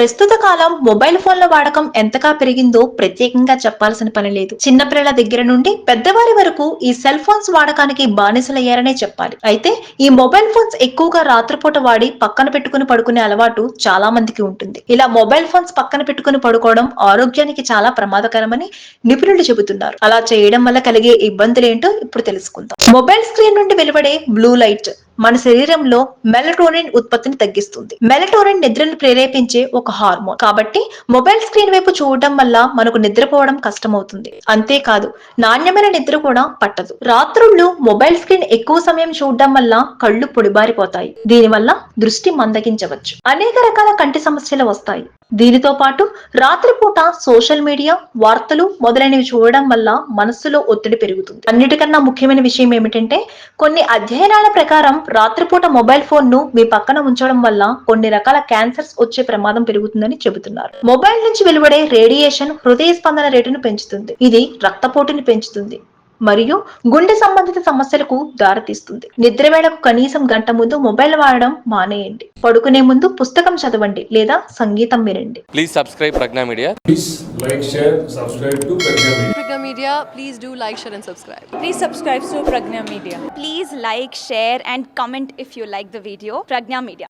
ప్రస్తుత కాలం మొబైల్ ఫోన్ల వాడకం ఎంతగా పెరిగిందో ప్రత్యేకంగా చెప్పాల్సిన పని లేదు. చిన్నపిల్లల దగ్గర నుండి పెద్దవారి వరకు ఈ సెల్ ఫోన్స్ వాడకానికి బానిసలయ్యారనే చెప్పాలి. అయితే ఈ మొబైల్ ఫోన్స్ ఎక్కువగా రాత్రిపూట వాడి పక్కన పెట్టుకుని పడుకునే అలవాటు చాలా మందికి ఉంటుంది. ఇలా మొబైల్ ఫోన్స్ పక్కన పెట్టుకుని పడుకోవడం ఆరోగ్యానికి చాలా ప్రమాదకరమని నిపుణులు చెబుతున్నారు. అలా చేయడం వల్ల కలిగే ఇబ్బందులేంటో ఇప్పుడు తెలుసుకుందాం. మొబైల్ స్క్రీన్ నుండి వెలువడే బ్లూ లైట్ మన శరీరంలో మెలటోనిన్ ఉత్పత్తిని తగ్గిస్తుంది. మెలటోనిన్ నిద్రను ప్రేరేపించే ఒక హార్మోన్. కాబట్టి మొబైల్ స్క్రీన్ వైపు చూడడం వల్ల మనకు నిద్రపోవడం కష్టమవుతుంది. అంతేకాదు నాణ్యమైన నిద్ర కూడా పట్టదు. రాత్రుళ్ళు మొబైల్ స్క్రీన్ ఎక్కువ సమయం చూడడం వల్ల కళ్ళు పొడిబారిపోతాయి. దీనివల్ల దృష్టి మందగించవచ్చు. అనేక రకాల కంటి సమస్యలు వస్తాయి. దీనితో పాటు రాత్రిపూట సోషల్ మీడియా, వార్తలు మొదలైనవి చూడడం వల్ల మనస్సులో ఒత్తిడి పెరుగుతుంది. అన్నిటికన్నా ముఖ్యమైన విషయం ఏమిటంటే కొన్ని అధ్యయనాల ప్రకారం రాత్రిపూట మొబైల్ ఫోన్ ను మీ పక్కన ఉంచడం వల్ల కొన్ని రకాల క్యాన్సర్స్ వచ్చే ప్రమాదం పెరుగుతుందని చెబుతున్నారు. మొబైల్ నుంచి వెలువడే రేడియేషన్ హృదయ స్పందన రేటును పెంచుతుంది. ఇది రక్తపోటుని పెంచుతుంది మరియు గుండె సంబంధిత సమస్యలకు దారితీస్తుంది. నిద్ర వేళకు కనీసం గంట ముందు మొబైల్ వాడడం మానేయండి. పడుకునే ముందు పుస్తకం చదవండి లేదా సంగీతం వినండి. Please subscribe Pragna Media. Please like, share, subscribe to Pragna Media. Pragna Media, please do like, share and subscribe. Please subscribe to Pragna Media. Please like, share and comment if you like the video. Pragna Media.